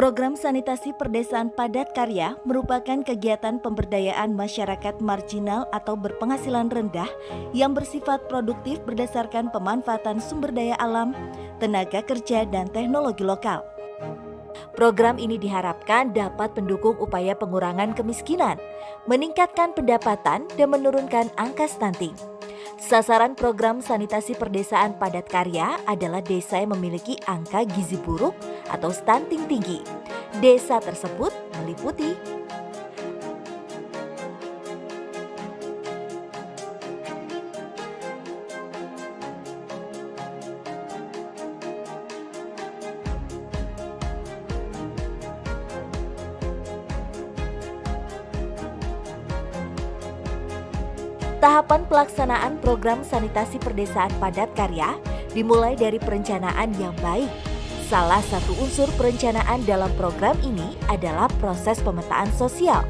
Program Sanitasi Perdesaan Padat Karya merupakan kegiatan pemberdayaan masyarakat marginal atau berpenghasilan rendah yang bersifat produktif berdasarkan pemanfaatan sumber daya alam, tenaga kerja, dan teknologi lokal. Program ini diharapkan dapat mendukung upaya pengurangan kemiskinan, meningkatkan pendapatan, dan menurunkan angka stunting. Sasaran program sanitasi perdesaan padat karya adalah desa yang memiliki angka gizi buruk atau stunting tinggi. Desa tersebut meliputi tahapan pelaksanaan program sanitasi perdesaan padat karya dimulai dari perencanaan yang baik. Salah satu unsur perencanaan dalam program ini adalah proses pemetaan sosial.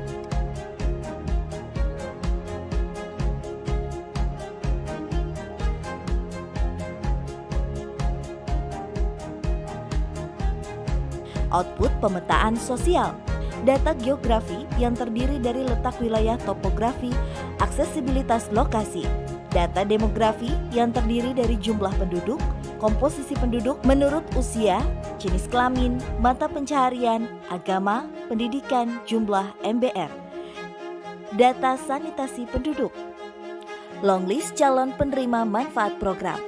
Output pemetaan sosial. Data geografi yang terdiri dari letak wilayah topografi, aksesibilitas lokasi, data demografi yang terdiri dari jumlah penduduk, komposisi penduduk menurut usia, jenis kelamin, mata pencaharian, agama, pendidikan, jumlah MBR. Data sanitasi penduduk. Long list calon penerima manfaat program.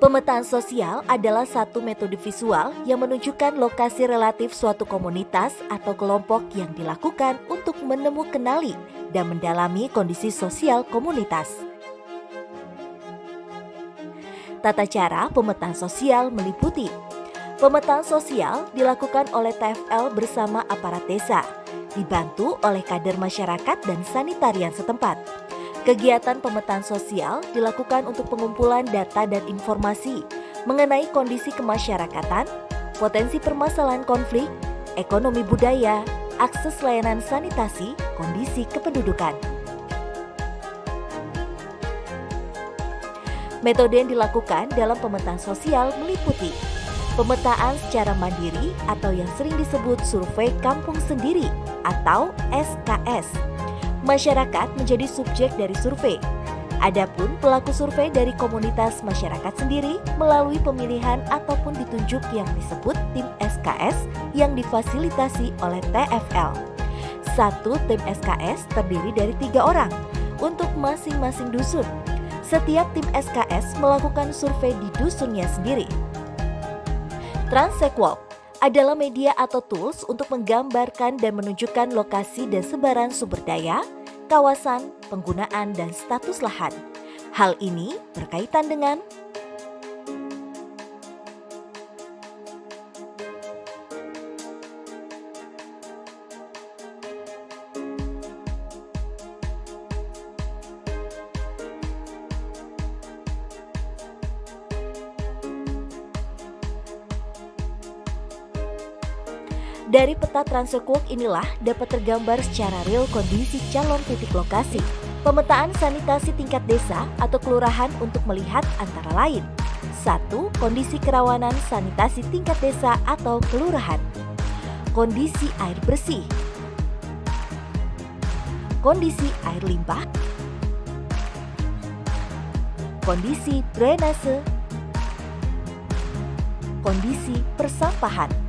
Pemetaan sosial adalah satu metode visual yang menunjukkan lokasi relatif suatu komunitas atau kelompok yang dilakukan untuk kenali dan mendalami kondisi sosial komunitas. Tata cara pemetaan sosial meliputi pemetaan sosial dilakukan oleh TFL bersama aparat desa, dibantu oleh kader masyarakat dan sanitarian setempat. Kegiatan pemetaan sosial dilakukan untuk pengumpulan data dan informasi mengenai kondisi kemasyarakatan, potensi permasalahan konflik, ekonomi budaya, akses layanan sanitasi, kondisi kependudukan. Metode yang dilakukan dalam pemetaan sosial meliputi pemetaan secara mandiri atau yang sering disebut survei kampung sendiri atau SKS. Masyarakat menjadi subjek dari survei. Adapun pelaku survei dari komunitas masyarakat sendiri melalui pemilihan ataupun ditunjuk yang disebut tim SKS yang difasilitasi oleh TFL. Satu tim SKS terdiri dari 3 orang untuk masing-masing dusun. Setiap tim SKS melakukan survei di dusunnya sendiri. Transekwalk adalah media atau tools untuk menggambarkan dan menunjukkan lokasi dan sebaran sumber daya, kawasan, penggunaan, dan status lahan. Hal ini berkaitan dengan dari peta Transekwalk inilah dapat tergambar secara real kondisi calon titik lokasi. Pemetaan sanitasi tingkat desa atau kelurahan untuk melihat antara lain. 1. Kondisi kerawanan sanitasi tingkat desa atau kelurahan. Kondisi air bersih. Kondisi air limpah. Kondisi drainase. Kondisi persampahan.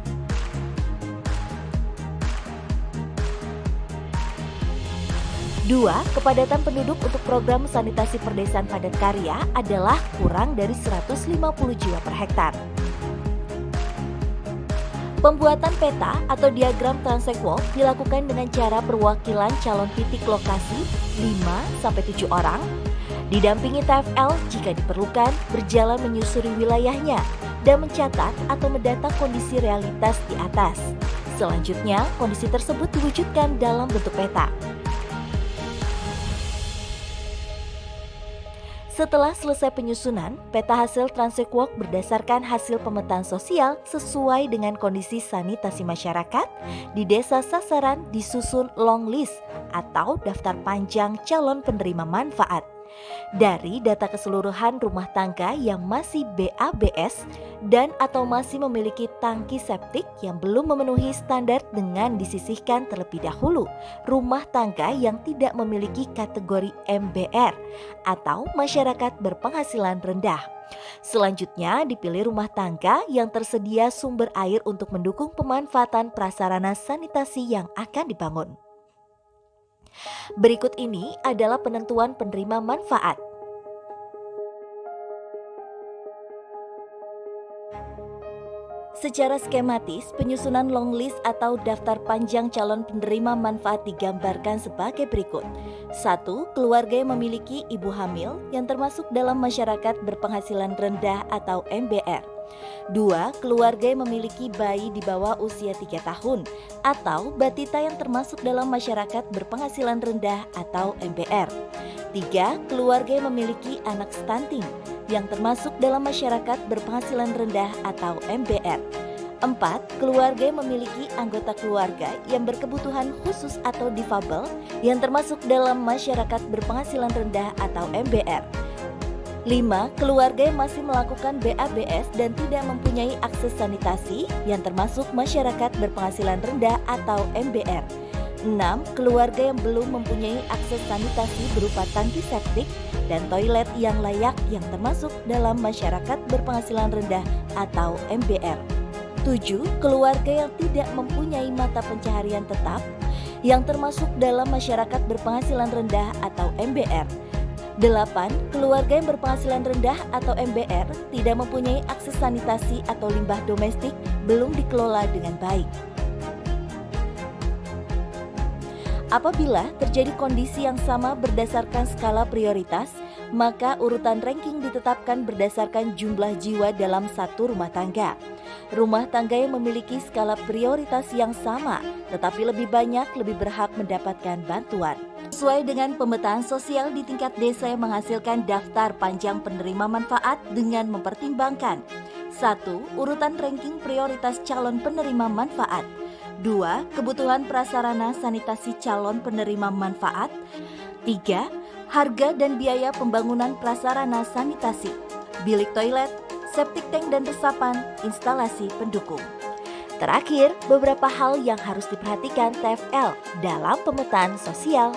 2. Kepadatan penduduk untuk program sanitasi perdesaan padat karya adalah kurang dari 150 jiwa per hektar. Pembuatan peta atau diagram Transekwalk dilakukan dengan cara perwakilan calon titik lokasi 5-7 orang, didampingi TFL jika diperlukan berjalan menyusuri wilayahnya dan mencatat atau mendata kondisi realitas di atas. Selanjutnya, kondisi tersebut diwujudkan dalam bentuk peta. Setelah selesai penyusunan, peta hasil Transekwalk berdasarkan hasil pemetaan sosial sesuai dengan kondisi sanitasi masyarakat di desa sasaran disusun long list atau daftar panjang calon penerima manfaat. Dari data keseluruhan rumah tangga yang masih BABS dan atau masih memiliki tangki septik yang belum memenuhi standar dengan disisihkan terlebih dahulu rumah tangga yang tidak memiliki kategori MBR atau masyarakat berpenghasilan rendah. Selanjutnya dipilih rumah tangga yang tersedia sumber air untuk mendukung pemanfaatan prasarana sanitasi yang akan dibangun. Berikut ini adalah penentuan penerima manfaat. Secara skematis, penyusunan long list atau daftar panjang calon penerima manfaat digambarkan sebagai berikut. 1. Keluarga yang memiliki ibu hamil yang termasuk dalam masyarakat berpenghasilan rendah atau MBR. 2. Keluarga yang memiliki bayi di bawah usia 3 tahun atau batita yang termasuk dalam masyarakat berpenghasilan rendah atau MBR. 3. Keluarga yang memiliki anak stunting yang termasuk dalam masyarakat berpenghasilan rendah atau MBR. 4. Keluarga yang memiliki anggota keluarga yang berkebutuhan khusus atau difabel yang termasuk dalam masyarakat berpenghasilan rendah atau MBR. 5. Keluarga yang masih melakukan BABS dan tidak mempunyai akses sanitasi yang termasuk masyarakat berpenghasilan rendah atau MBR. 6. Keluarga yang belum mempunyai akses sanitasi berupa tangki septik dan toilet yang layak yang termasuk dalam masyarakat berpenghasilan rendah atau MBR. 7. Keluarga yang tidak mempunyai mata pencaharian tetap yang termasuk dalam masyarakat berpenghasilan rendah atau MBR. 8. Keluarga yang berpenghasilan rendah atau MBR tidak mempunyai akses sanitasi atau limbah domestik belum dikelola dengan baik. Apabila terjadi kondisi yang sama berdasarkan skala prioritas, maka urutan ranking ditetapkan berdasarkan jumlah jiwa dalam satu rumah tangga. Rumah tangga yang memiliki skala prioritas yang sama, tetapi lebih banyak lebih berhak mendapatkan bantuan. Sesuai dengan pemetaan sosial di tingkat desa yang menghasilkan daftar panjang penerima manfaat dengan mempertimbangkan 1. Urutan ranking prioritas calon penerima manfaat. 2. Kebutuhan prasarana sanitasi calon penerima manfaat. 3. Harga dan biaya pembangunan prasarana sanitasi, bilik toilet, septic tank dan resapan, instalasi pendukung. Terakhir, beberapa hal yang harus diperhatikan TFL dalam pemetaan sosial.